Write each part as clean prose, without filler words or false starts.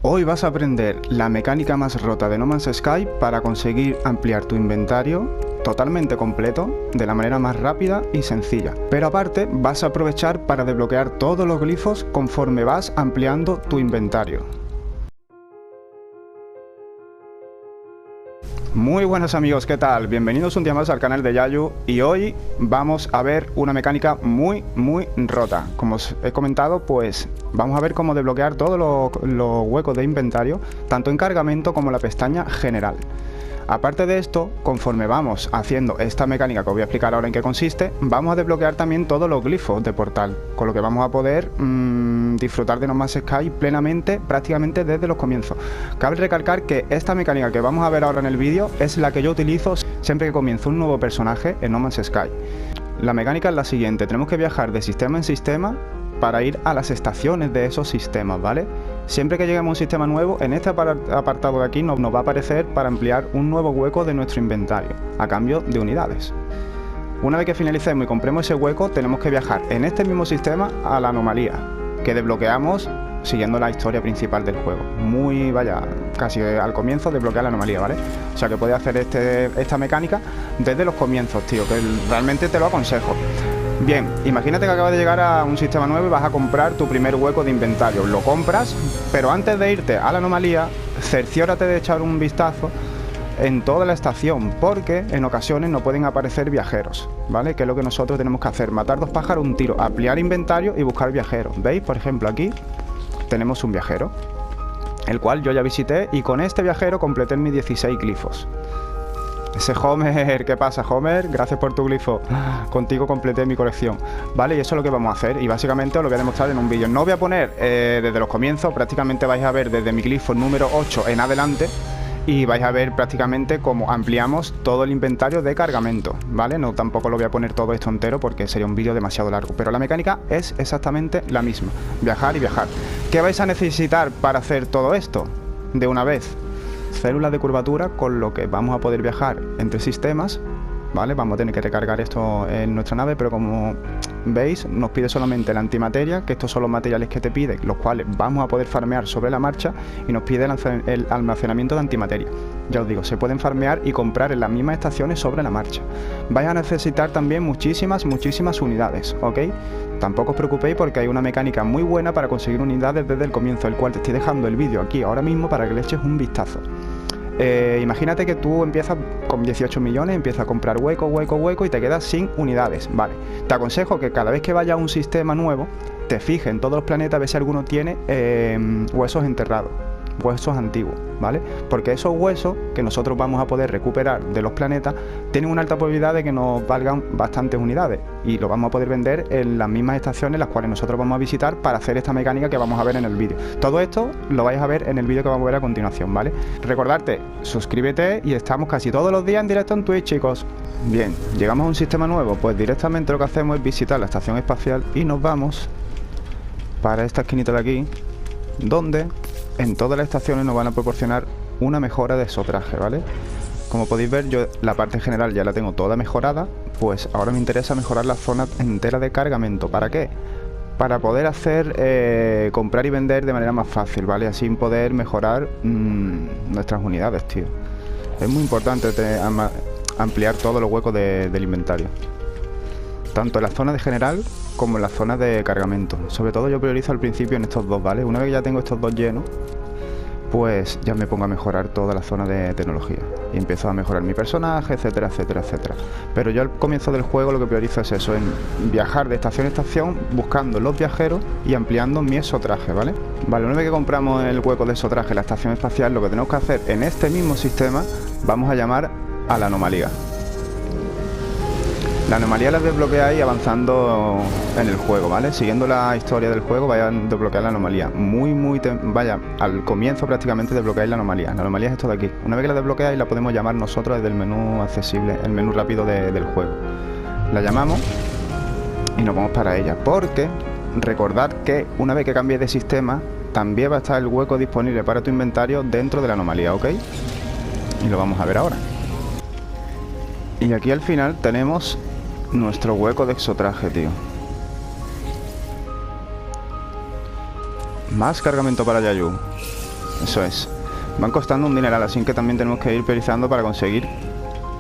Hoy vas a aprender la mecánica más rota de No Man's Sky para conseguir ampliar tu inventario totalmente completo de la manera más rápida y sencilla. Pero aparte vas a aprovechar para desbloquear todos los glifos conforme vas ampliando tu inventario. Muy buenos amigos, ¿qué tal? Bienvenidos un día más al canal de Yayu y hoy vamos a ver una mecánica muy rota. Como os he comentado, pues vamos a ver cómo desbloquear todos los huecos de inventario, tanto en cargamento como en la pestaña general. Aparte de esto, conforme vamos haciendo esta mecánica que os voy a explicar ahora en qué consiste, vamos a desbloquear también todos los glifos de portal, con lo que vamos a poder disfrutar de No Man's Sky plenamente, prácticamente desde los comienzos. Cabe recalcar que esta mecánica que vamos a ver ahora en el vídeo es la que yo utilizo siempre que comienzo un nuevo personaje en No Man's Sky. La mecánica es la siguiente: tenemos que viajar de sistema en sistema para ir a las estaciones de esos sistemas, ¿vale? Siempre que lleguemos a un sistema nuevo, en este apartado de aquí nos va a aparecer para ampliar un nuevo hueco de nuestro inventario, a cambio de unidades. Una vez que finalicemos y compremos ese hueco, tenemos que viajar en este mismo sistema a la anomalía, que desbloqueamos siguiendo la historia principal del juego. Casi al comienzo desbloquea la anomalía, ¿vale? O sea que puedes hacer esta mecánica desde los comienzos, tío, que realmente te lo aconsejo. Bien, imagínate que acabas de llegar a un sistema nuevo y vas a comprar tu primer hueco de inventario. Lo compras, pero antes de irte a la anomalía, cerciórate de echar un vistazo en toda la estación, porque en ocasiones no pueden aparecer viajeros, ¿vale? Que es lo que nosotros tenemos que hacer: matar dos pájaros un tiro, ampliar inventario y buscar viajeros. ¿Veis? Por ejemplo, aquí tenemos un viajero, el cual yo ya visité, y con este viajero completé mis 16 glifos. Ese Homer, ¿qué pasa, Homer? Gracias por tu glifo. Contigo completé mi colección. Vale, y eso es lo que vamos a hacer. Y básicamente os lo voy a demostrar en un vídeo. No voy a poner desde los comienzos. Prácticamente vais a ver desde mi glifo número 8 en adelante. Y vais a ver prácticamente cómo ampliamos todo el inventario de cargamento, ¿vale? No, tampoco lo voy a poner todo esto entero porque sería un vídeo demasiado largo. Pero la mecánica es exactamente la misma. Viajar y viajar. ¿Qué vais a necesitar para hacer todo esto? De una vez, células de curvatura, con lo que vamos a poder viajar entre sistemas, ¿vale? Vamos a tener que recargar esto en nuestra nave, pero como veis nos pide solamente la antimateria, que estos son los materiales que te pide, los cuales vamos a poder farmear sobre la marcha, y nos pide el almacenamiento de antimateria. Ya os digo, se pueden farmear y comprar en las mismas estaciones sobre la marcha. Vais a necesitar también muchísimas unidades, ¿ok? Tampoco os preocupéis porque hay una mecánica muy buena para conseguir unidades desde el comienzo, el cual te estoy dejando el vídeo aquí ahora mismo para que le eches un vistazo. Imagínate que tú empiezas con 18 millones, empiezas a comprar hueco y te quedas sin unidades, ¿vale? Te aconsejo que cada vez que vayas a un sistema nuevo, te fijes en todos los planetas a ver si alguno tiene huesos enterrados, huesos antiguos, ¿vale? Porque esos huesos que nosotros vamos a poder recuperar de los planetas tienen una alta probabilidad de que nos valgan bastantes unidades, y lo vamos a poder vender en las mismas estaciones las cuales nosotros vamos a visitar para hacer esta mecánica que vamos a ver en el vídeo. Todo esto lo vais a ver en el vídeo que vamos a ver a continuación, ¿vale? Recordarte, suscríbete, y estamos casi todos los días en directo en Twitch, chicos. Bien, llegamos a un sistema nuevo, pues directamente lo que hacemos es visitar la estación espacial y nos vamos para esta esquinita de aquí, donde en todas las estaciones nos van a proporcionar una mejora de exotraje, ¿vale? Como podéis ver, yo la parte general ya la tengo toda mejorada, pues ahora me interesa mejorar la zona entera de cargamento. ¿Para qué? Para poder hacer comprar y vender de manera más fácil, ¿vale? Así poder mejorar nuestras unidades, tío. Es muy importante ampliar todos los huecos del inventario, tanto en la zona de general como en la zona de cargamento. Sobre todo yo priorizo al principio en estos dos, ¿vale? Una vez que ya tengo estos dos llenos, pues ya me pongo a mejorar toda la zona de tecnología y empiezo a mejorar mi personaje, etcétera. Pero yo al comienzo del juego lo que priorizo es eso, en viajar de estación a estación buscando los viajeros y ampliando mi exotraje, ¿vale? Vale, una vez que compramos el hueco de exotraje en la estación espacial, lo que tenemos que hacer en este mismo sistema, vamos a llamar a la anomalía. La anomalía la desbloqueáis avanzando en el juego, ¿vale? Siguiendo la historia del juego vais a desbloquear la anomalía. Al comienzo prácticamente desbloqueáis la anomalía. La anomalía es esto de aquí. Una vez que la desbloqueáis la podemos llamar nosotros desde el menú accesible, el menú rápido del juego. La llamamos y nos vamos para ella, porque recordad que una vez que cambiéis de sistema también va a estar el hueco disponible para tu inventario dentro de la anomalía, ¿ok? Y lo vamos a ver ahora. Y aquí al final tenemos nuestro hueco de exotraje, tío. Más cargamento para Yayu. Eso es. Van costando un dineral, así que también tenemos que ir priorizando para conseguir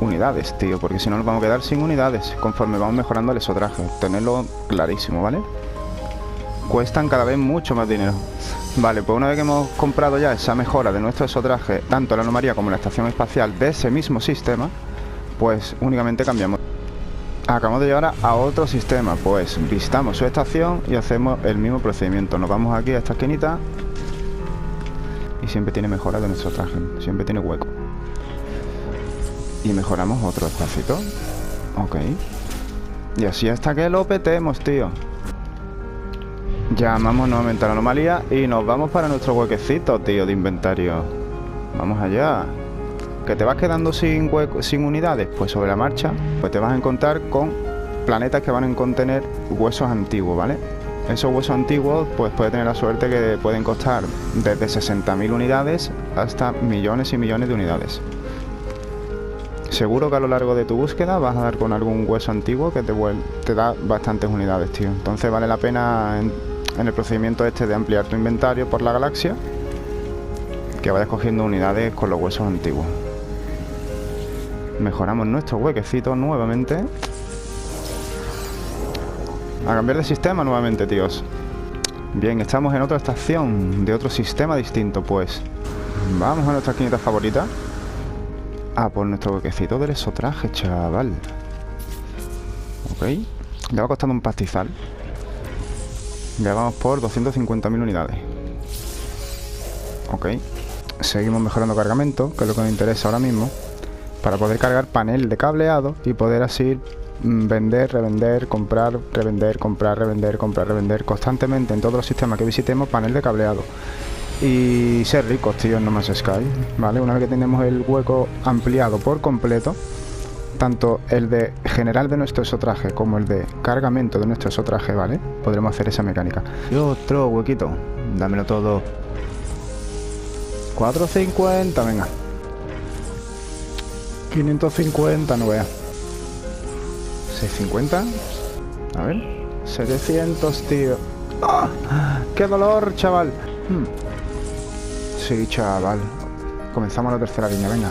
unidades, tío, porque si no nos vamos a quedar sin unidades conforme vamos mejorando el esotraje. Tenerlo clarísimo, ¿vale? Cuestan cada vez mucho más dinero. Vale, pues una vez que hemos comprado ya esa mejora de nuestro esotraje, tanto la anomalía como la estación espacial de ese mismo sistema, pues únicamente cambiamos. Acabamos de llegar a otro sistema, pues visitamos su estación y hacemos el mismo procedimiento. Nos vamos aquí a esta esquinita y siempre tiene mejora de nuestro traje, siempre tiene hueco. Y mejoramos otro espacito. Ok. Y así hasta que lo petemos, tío. Llamamos nuevamente a la anomalía y nos vamos para nuestro huequecito, tío, de inventario. Vamos allá. ¿Que te vas quedando sin unidades? Pues sobre la marcha, pues te vas a encontrar con planetas que van a contener huesos antiguos, ¿vale? Esos huesos antiguos, pues puedes tener la suerte que pueden costar desde 60.000 unidades hasta millones y millones de unidades. Seguro que a lo largo de tu búsqueda vas a dar con algún hueso antiguo que te da bastantes unidades, tío. Entonces vale la pena en el procedimiento este de ampliar tu inventario por la galaxia, que vayas cogiendo unidades con los huesos antiguos. Mejoramos nuestro huequecito nuevamente. A cambiar de sistema nuevamente, tíos. Bien, estamos en otra estación de otro sistema distinto, pues. Vamos a nuestra esquinita favorita. Ah, por nuestro huequecito del esotraje, chaval. Ok. Le va costando un pastizal. Ya vamos por 250.000 unidades. Ok. Seguimos mejorando cargamento, que es lo que nos interesa ahora mismo, para poder cargar panel de cableado y poder así vender, revender, comprar, revender, comprar, revender, comprar, revender constantemente en todos los sistemas que visitemos panel de cableado. Y ser ricos, tío, en No Man's Sky, ¿vale? Una vez que tenemos el hueco ampliado por completo, tanto el de general de nuestro esotraje como el de cargamento de nuestro esotraje, ¿vale? Podremos hacer esa mecánica. Y otro huequito, dámelo todo. 450, venga. 550, no veas. 650. A ver. 700, tío. ¡Ah! ¡Qué dolor, chaval! Sí, chaval. Comenzamos la tercera línea, venga.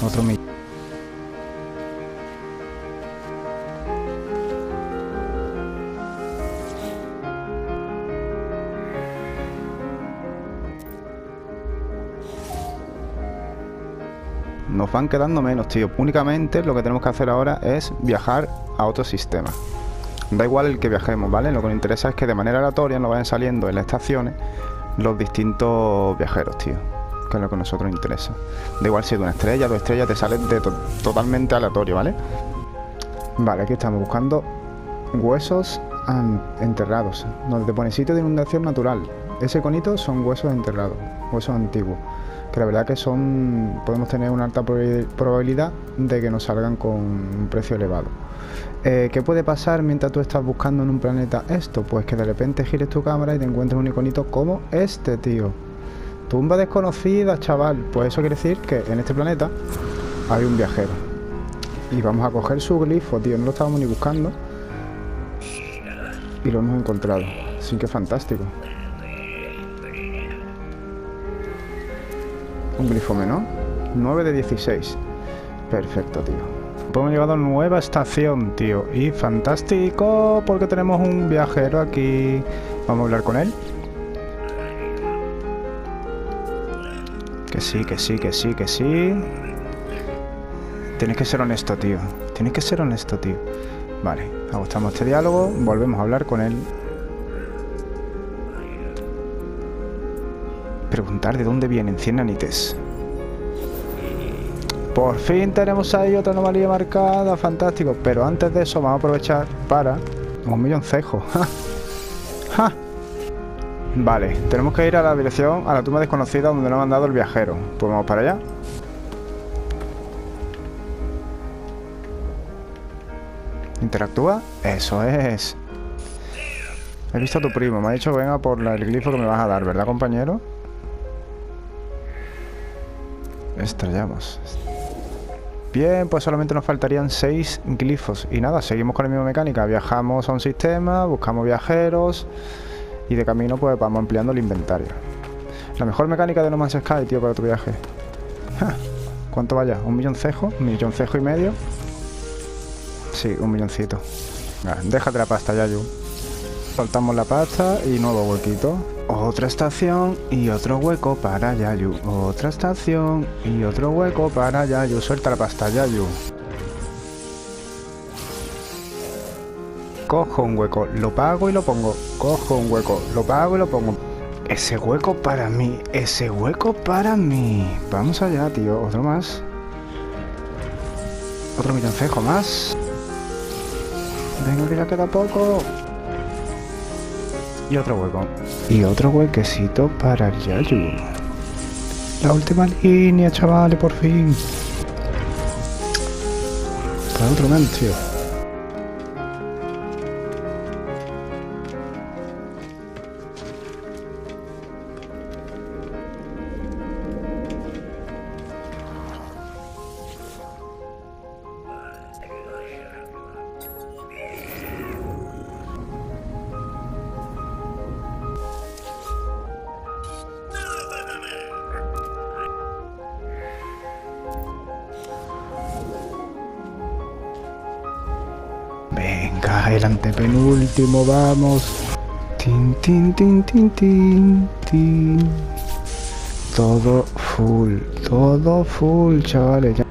Otro millón. Nos van quedando menos, tío. Únicamente lo que tenemos que hacer ahora es viajar a otro sistema. Da igual el que viajemos, ¿vale? Lo que nos interesa es que de manera aleatoria nos vayan saliendo en las estaciones los distintos viajeros, tío. Que es lo que a nosotros nos interesa. Da igual si es de una estrella, 2 estrellas, te salen de totalmente aleatorio, ¿vale? Vale, aquí estamos buscando huesos enterrados. Donde te pone sitio de inundación natural. Ese iconito son huesos enterrados, huesos antiguos. Que la verdad que podemos tener una alta probabilidad de que nos salgan con un precio elevado. ¿Qué puede pasar mientras tú estás buscando en un planeta esto? Pues que de repente gires tu cámara y te encuentres un iconito como este, tío. Tumba desconocida, chaval. Pues eso quiere decir que en este planeta hay un viajero. Y vamos a coger su glifo, tío. No lo estábamos ni buscando. Y lo hemos encontrado. Así que fantástico. Un glifo menor, 9 de 16. Perfecto, tío. Pues hemos llegado a una nueva estación, tío. Y fantástico, porque tenemos un viajero aquí. Vamos a hablar con él. Que sí, que sí, que sí, que sí. Tienes que ser honesto, tío. Tienes que ser honesto, tío. Vale, ajustamos este diálogo. Volvemos a hablar con él. Preguntar de dónde vienen 100 nanites. Por fin tenemos ahí otra anomalía marcada. Fantástico. Pero antes de eso vamos a aprovechar para un milloncejo. ¡Ja! Vale, tenemos que ir a la dirección, a la tumba desconocida donde nos ha mandado el viajero. Pues vamos para allá. ¿Interactúa? Eso es. He visto a tu primo. Me ha dicho que venga por el glifo que me vas a dar, ¿verdad, compañero? Estrellamos. Bien, pues solamente nos faltarían 6 glifos. Y nada, seguimos con la misma mecánica. Viajamos a un sistema, buscamos viajeros y de camino pues vamos ampliando el inventario. La mejor mecánica de No Man's Sky, tío, para tu viaje. ¿Cuánto vaya? ¿1 millón cejo? ¿1 millón cejo y medio? Sí, 1 milloncito. Déjate la pasta, Yayu. Soltamos la pasta y nuevo huequito. Otra estación y otro hueco para Yayu. Otra estación y otro hueco para Yayu. Suelta la pasta, Yayu. Cojo un hueco, lo pago y lo pongo. Cojo un hueco, lo pago y lo pongo. Ese hueco para mí, ese hueco para mí. Vamos allá, tío. Otro más. Otro milloncejo más. Venga, que ya queda poco. Y otro hueco. Y otro huequecito para el Yayu. La última línea, chavales, por fin. Para otro man, tío. Venga, el antepenúltimo, vamos. Tin, tin, tin, tin, tin, tin. Todo full, chavales.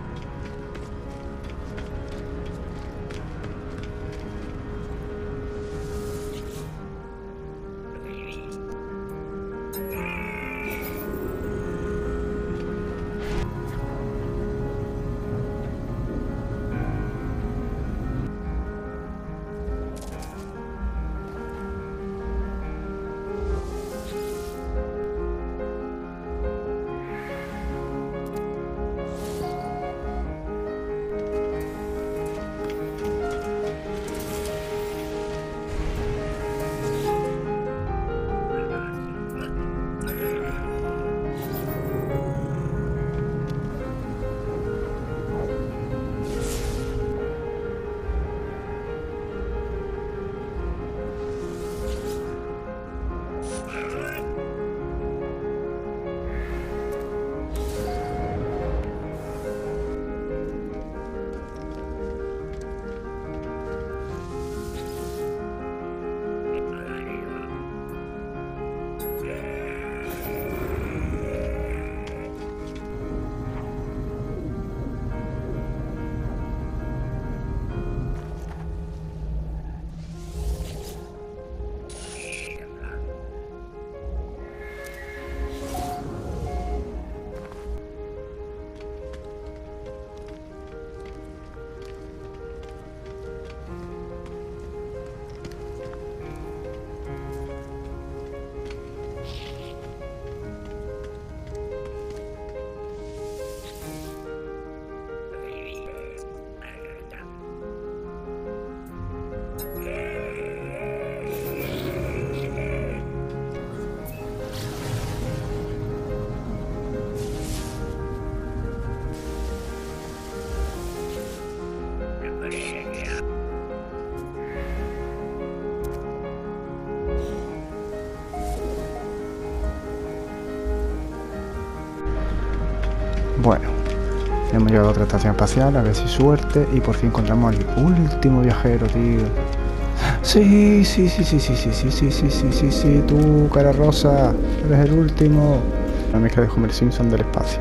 Bueno, hemos llegado a otra estación espacial, a ver si suerte. Y por fin encontramos al último viajero, tío. Sí, tú, cara rosa, eres el último. La mezcla de Homer Simpson del espacio.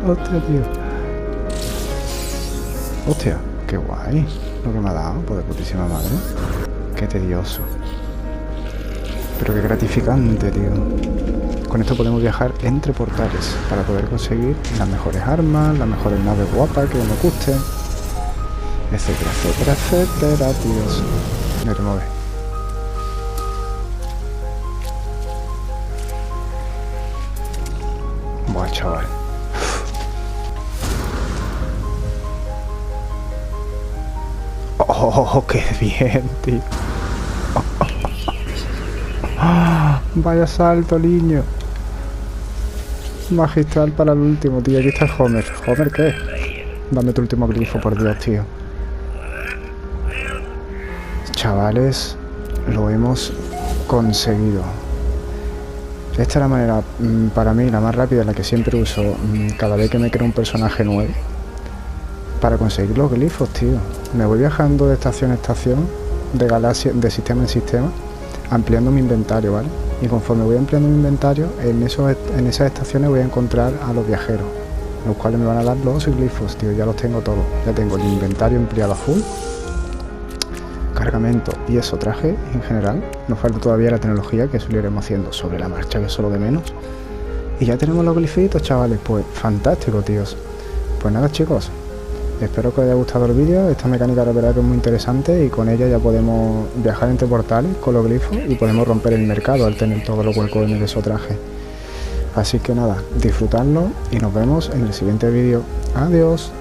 Hostia, tío. Hostia, qué guay lo que me ha dado, por de putísima madre. Qué tedioso. Pero qué gratificante, tío. Con esto podemos viajar entre portales para poder conseguir las mejores armas, las mejores naves guapas que nos gusten, etcétera, etcétera, etcétera, tíos. Me remueve. Buah, chaval. Oh, qué bien, tío. Vaya salto, niño. magistral para el último, tío. Aquí está el Homer. ¿Homer qué? Dame tu último glifo, por Dios, tío. Chavales, lo hemos conseguido. Esta es la manera, para mí, la más rápida, la que siempre uso cada vez que me creo un personaje nuevo. Para conseguir los glifos, tío. Me voy viajando de estación a estación, de galaxia, de sistema en sistema, ampliando mi inventario, ¿vale? Y conforme voy ampliando mi inventario, en esas estaciones voy a encontrar a los viajeros, los cuales me van a dar los glifos, tío. Ya los tengo todos. Ya tengo el inventario ampliado a full, cargamento y eso, traje en general. Nos falta todavía la tecnología, que eso lo iremos haciendo sobre la marcha, que es lo de menos. Y ya tenemos los glifitos, chavales. Pues fantástico, tíos. Pues nada, chicos, espero que os haya gustado el vídeo. Esta mecánica la verdad que es muy interesante y con ella ya podemos viajar entre portales con los glifos y podemos romper el mercado al tener todos los huecos en el traje. Así que nada, disfrutadlo y nos vemos en el siguiente vídeo. Adiós.